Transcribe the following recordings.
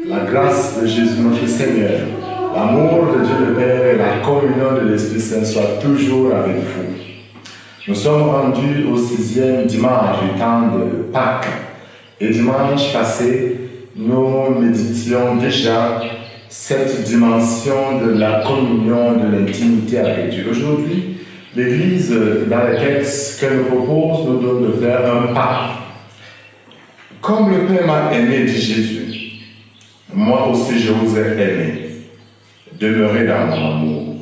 La grâce de Jésus notre Seigneur, l'amour de Dieu le Père et la communion de l'Esprit Saint soient toujours avec vous. Nous sommes rendus au 6e dimanche du temps de Pâques. Et dimanche passé, nous méditions déjà cette dimension de la communion, de l'intimité avec Dieu. Aujourd'hui, l'Église, dans les textes qu'elle nous propose, nous donne de faire un pas. Comme le Père m'a aimé, dit Jésus, moi aussi je vous ai aimé. Demeurez dans mon amour.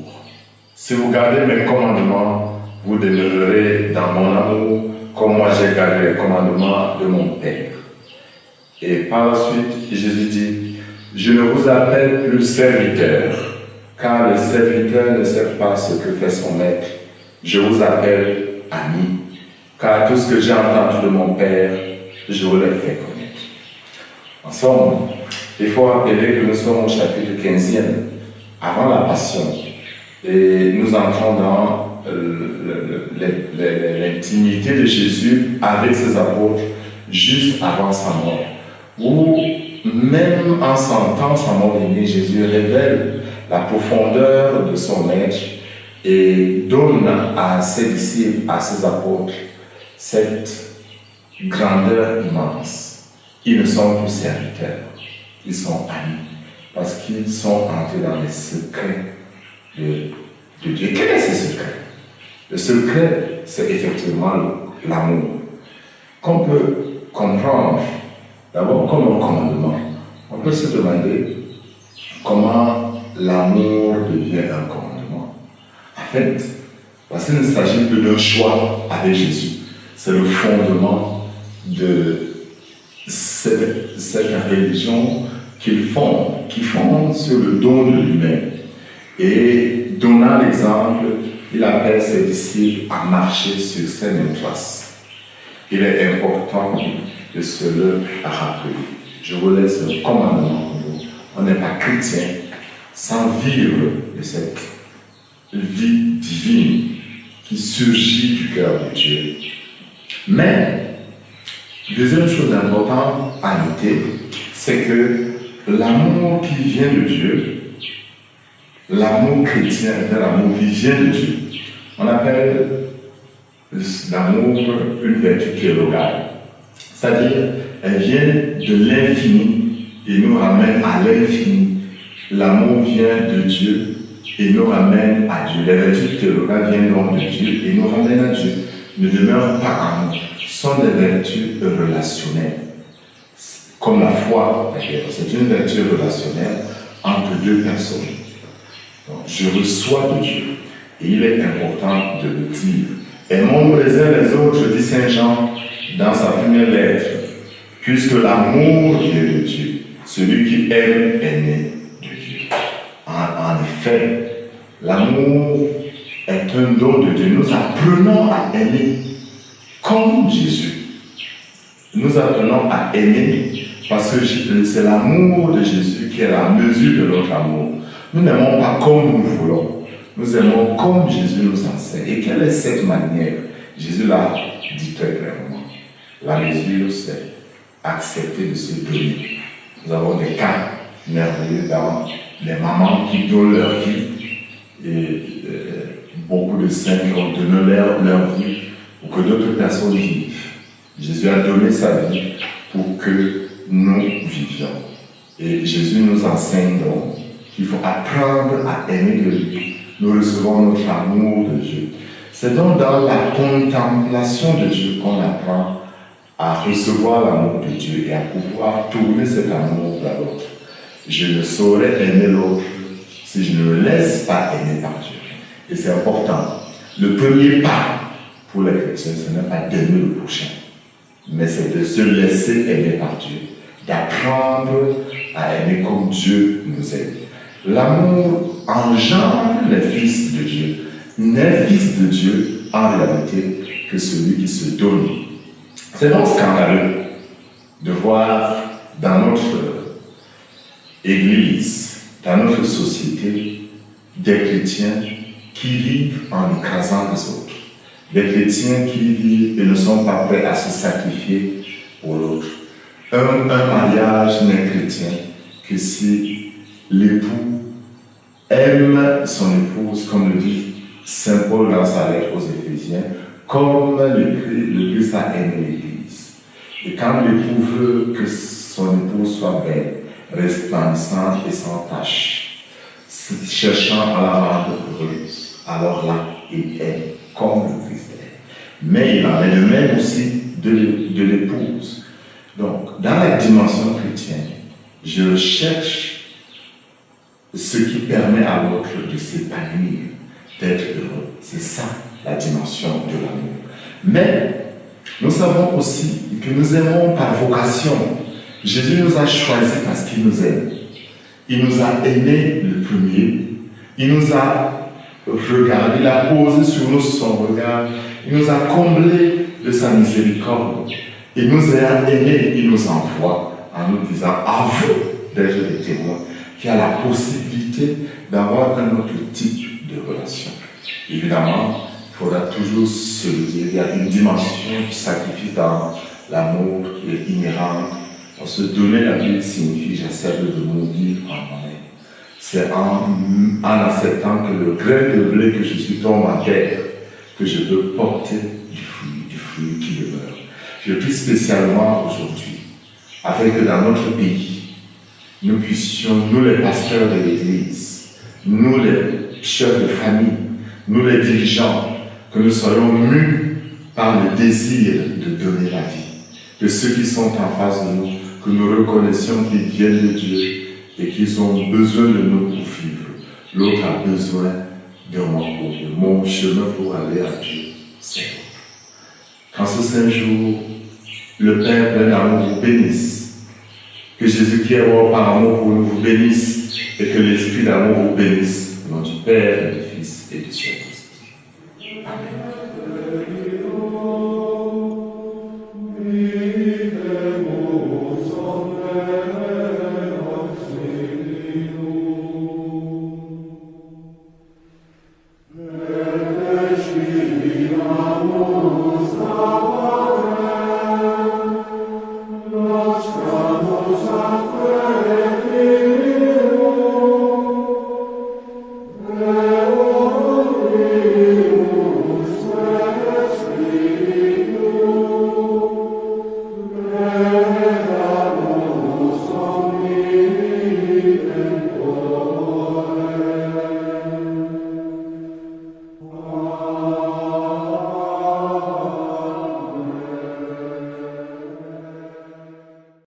Si vous gardez mes commandements, vous demeurerez dans mon amour, comme moi j'ai gardé les commandements de mon Père. Et par la suite, Jésus dit, je ne vous appelle plus serviteur, car le serviteur ne sait pas ce que fait son maître. Je vous appelle ami, car tout ce que j'ai entendu de mon Père, je vous l'ai fait connaître. En somme, il faut rappeler que nous sommes au chapitre 15e, avant la Passion, et nous entrons dans l'intimité de Jésus avec ses apôtres juste avant sa mort, où même en sentant sa mort venir, Jésus révèle la profondeur de son maître et donne à ses disciples, à ses apôtres, cette grandeur immense. Ils ne sont plus serviteurs, ils sont amis, parce qu'ils sont entrés dans les secrets de Dieu. Quel est ce secret? Le secret, c'est effectivement l'amour, qu'on peut comprendre d'abord comme un commandement. On peut se demander comment l'amour devient un commandement. En fait, parce qu'il ne s'agit que d'un choix avec Jésus. C'est le fondement de cette religion qui fonde sur le don de lui-même. Et donnant l'exemple, il appelle ses disciples à marcher sur ces mêmes traces. Il est important de se le rappeler. Je vous laisse un commandement pour vous. On n'est pas chrétien sans vivre de cette vie divine qui surgit du cœur de Dieu. Mais, deuxième chose importante à noter, c'est que l'amour qui vient de Dieu, l'amour chrétien est l'amour qui vient de Dieu. On appelle l'amour une vertu théologale. C'est-à-dire, elle vient de l'infini et nous ramène à l'infini. L'amour vient de Dieu et nous ramène à Dieu. Les vertus théologales viennent donc de Dieu et nous ramènent à Dieu. Ne demeurent pas en nous. Ce sont des vertus relationnelles. Comme la foi, c'est une vertu relationnelle entre deux personnes. Donc, je reçois de Dieu et il est important de le dire. Aimons-nous les uns les autres, dit Saint Jean dans sa première lettre, puisque l'amour vient de Dieu. Celui qui aime est né de Dieu. En effet, l'amour est un don de Dieu. Nous apprenons à aimer comme Jésus. Nous apprenons à aimer parce que c'est l'amour de Jésus qui est la mesure de notre amour. Nous n'aimons pas comme nous voulons. Nous aimons comme Jésus nous enseigne. Et quelle est cette manière? Jésus l'a dit très clairement. La mesure, c'est accepter de se donner. Nous avons des cas merveilleux dans les mamans qui donnent leur vie et beaucoup de saints qui ont donné leur vie pour que d'autres personnes vivent. Jésus a donné sa vie pour que nous vivions. Et Jésus nous enseigne donc qu'il faut apprendre à aimer de lui. Nous recevons notre amour de Dieu. C'est donc dans la contemplation de Dieu qu'on apprend à recevoir l'amour de Dieu et à pouvoir tourner cet amour vers l'autre. Je ne saurais aimer l'autre si je ne me laisse pas aimer par Dieu. Et c'est important. Le premier pas pour les chrétiens, ce n'est pas d'aimer le prochain, mais c'est de se laisser aimer par Dieu, d'apprendre à aimer comme Dieu nous aime. L'amour engendre les fils de Dieu. N'est fils de Dieu en réalité que celui qui se donne. C'est donc scandaleux de voir dans notre Église, dans notre société, des chrétiens qui vivent en écrasant les autres. Des chrétiens qui vivent et ne sont pas prêts à se sacrifier pour l'autre. Un mariage n'est chrétien que si l'époux aime son épouse, comme le dit Saint Paul dans sa lettre aux Éphésiens, comme le Christ a aimé l'Église. Et quand l'époux veut que son épouse soit belle, resplendissante et sans tache, cherchant à la rendre heureuse, alors là, il est comme le Christ est. Mais il en est de même aussi de l'épouse. Donc, dans la dimension chrétienne, je cherche ce qui permet à l'autre de s'épanouir, d'être heureux. C'est ça la dimension de l'amour. Mais nous savons aussi que nous aimons par vocation. Jésus nous a choisis parce qu'il nous aime. Il nous a aimés le premier. Il nous a regardé, il a posé sur nous son regard. Il nous a comblés de sa miséricorde. Il nous a aimés, il nous envoie en nous disant à vous d'être des témoins, qui a la possibilité d'avoir un autre type de relation. Évidemment, il faudra toujours se le dire, il y a une dimension du sacrifice dans l'amour qui est inhérente. Se donner la vie signifie j'accepte de mourir en moi-même. C'est en acceptant que le grain de blé que je suis tombe en terre, que je peux porter du fruit qui demeure. Je prie spécialement aujourd'hui, afin que dans notre pays, nous puissions, nous les pasteurs de l'Église, nous les chefs de famille, nous les dirigeants, que nous soyons mus par le désir de donner la vie. Que ceux qui sont en face de nous, que nous reconnaissions qu'ils viennent de Dieu et qu'ils ont besoin de nous pour vivre. L'autre a besoin de moi pour vivre. Mon chemin pour aller à Dieu, c'est l'autre. Qu'en ce saint jour, le Père plein d'amour vous bénisse. Que Jésus qui est mort par amour pour nous vous bénisse et que l'Esprit d'amour vous bénisse. Au nom du Père et du